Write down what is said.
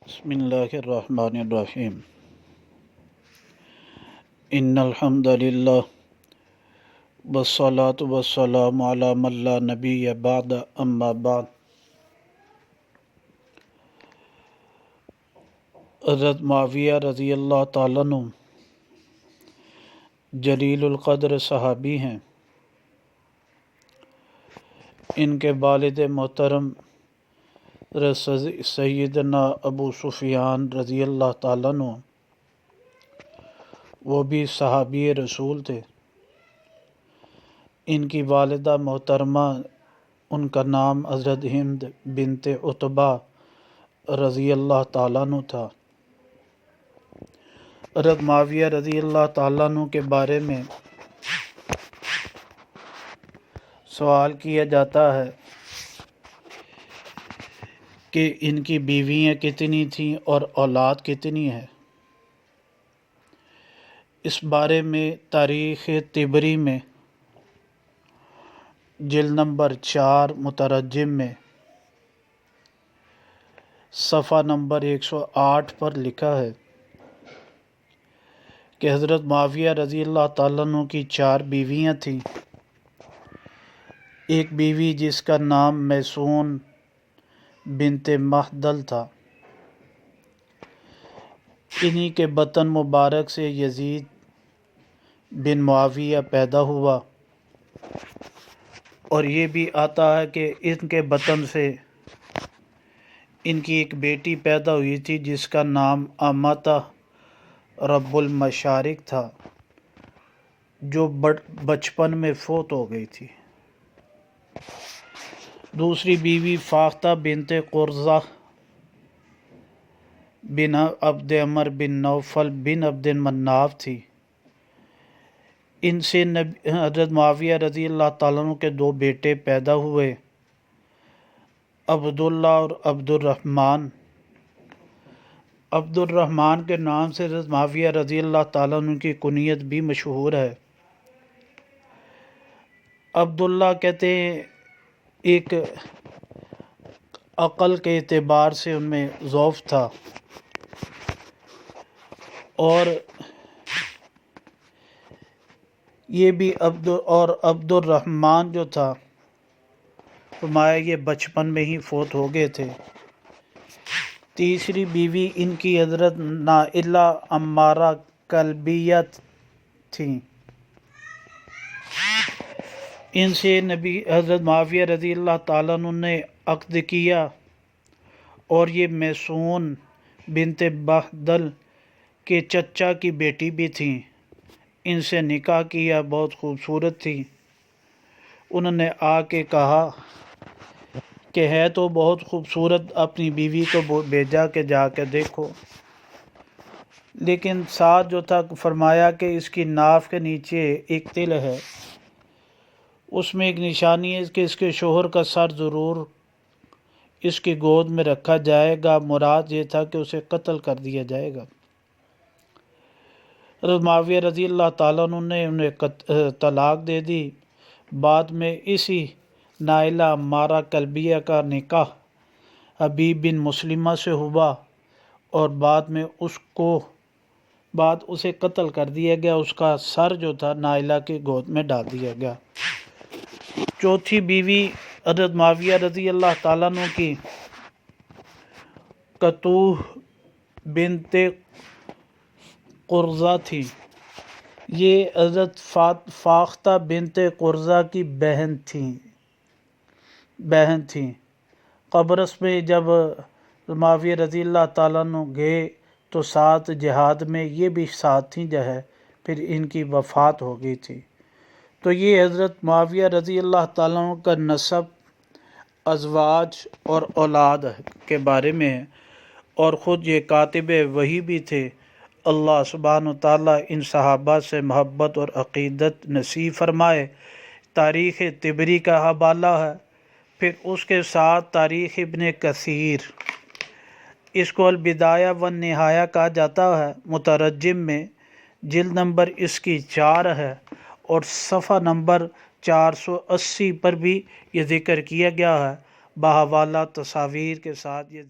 بسم اللہ الرحمن الرحیم ان الحمد للہ والصلاة والسلام علی من لا نبی بعد اما بعد۔ حضرت معاویہ رضی اللہ تعالیٰ عنہ جلیل القدر صحابی ہیں۔ ان کے والد محترم سیدنا ابو سفیان رضی اللہ تعالیٰ عنہ وہ بھی صحابی رسول تھے۔ ان کی والدہ محترمہ ان کا نام حضرت ہند بنت عتبہ رضی اللہ تعالیٰ عنہ تھا۔ حضرت معاویہ رضی اللہ تعالیٰ عنہ کے بارے میں سوال کیا جاتا ہے کہ ان کی بیویاں کتنی تھیں اور اولاد کتنی ہے۔ اس بارے میں تاریخ طبری میں جلد نمبر 4 مترجم میں صفحہ نمبر 108 پر لکھا ہے کہ حضرت معاویہ رضی اللہ تعالیٰ عنہ کی 4 بیویاں تھیں۔ ایک بیوی جس کا نام میسون بنت محدل تھا، انہی کے بطن مبارک سے یزید بن معاویہ پیدا ہوا، اور یہ بھی آتا ہے کہ ان کے بطن سے ان کی ایک بیٹی پیدا ہوئی تھی جس کا نام اماتہ رب المشارق تھا، جو بچپن میں فوت ہو گئی تھی۔ دوسری بیوی فاختہ بنت قرظہ بن عبد عمر بن نوفل بن عبد مناف تھی۔ ان سے حضرت معاویہ رضی اللہ تعالیٰ عنہ کے 2 بیٹے پیدا ہوئے، عبداللہ اور عبد الرحمن۔ عبد الرحمن کے نام سے حضرت معاویہ رضی اللہ تعالیٰ عنہ کی کنیت بھی مشہور ہے۔ عبداللہ کہتے ہیں ایک عقل کے اعتبار سے ان میں ضعف تھا، اور یہ بھی عبد الرحمن جو تھا فرمایا یہ بچپن میں ہی فوت ہو گئے تھے۔ تیسری بیوی ان کی حضرت نائلہ عمارہ کلبیہ تھیں۔ ان سے حضرت معاویہ رضی اللہ تعالیٰ عنہ نے عقد کیا، اور یہ میسون بنت محدل کے چچا کی بیٹی بھی تھیں۔ ان سے نکاح کیا، بہت خوبصورت تھی۔ انہوں نے آ کے کہا کہ ہے تو بہت خوبصورت، اپنی بیوی کو بھیجا کہ جا کے دیکھو، لیکن ساتھ جو تھا فرمایا کہ اس کی ناف کے نیچے ایک تل ہے، اس میں ایک نشانی ہے کہ اس کے شوہر کا سر ضرور اس کی گود میں رکھا جائے گا۔ مراد یہ تھا کہ اسے قتل کر دیا جائے گا۔ حضرت معاویہ رضی اللہ تعالیٰ عنہ نے انہیں طلاق دے دی۔ بعد میں اسی نائلہ عمارہ کلبیہ کا نکاح حبیب بن مسلمہ سے ہوا، اور بعد میں اسے قتل کر دیا گیا، اس کا سر جو تھا نائلہ کی گود میں ڈال دیا گیا۔ چوتھی بیوی حضرت معاویہ رضی اللہ تعالیٰ عنہ کی کتوح بنت قرظہ تھی۔ یہ حضرت فاختہ بنت قرظہ کی بہن تھیں۔ قبرص میں جب معاویہ رضی اللہ تعالیٰ عنہ گئے تو ساتھ جہاد میں یہ بھی ساتھ تھیں، پھر ان کی وفات ہو گئی تھی۔ تو یہ حضرت معاویہ رضی اللہ تعالیٰ عنہ کا نسب، ازواج اور اولاد کے بارے میں ہے، اور خود یہ کاتب وحی بھی تھے۔ اللہ سبحانہ وتعالیٰ ان صحابہ سے محبت اور عقیدت نصیب فرمائے۔ تاریخ طبری کا حوالہ ہے، پھر اس کے ساتھ تاریخ ابن کثیر، اس کو البدایہ والنہایہ کہا جاتا ہے، مترجم میں جلد نمبر اس کی 4 ہے، اور صفحہ نمبر 480 پر بھی یہ ذکر کیا گیا ہے، بحوالہ تصاویر کے ساتھ یہ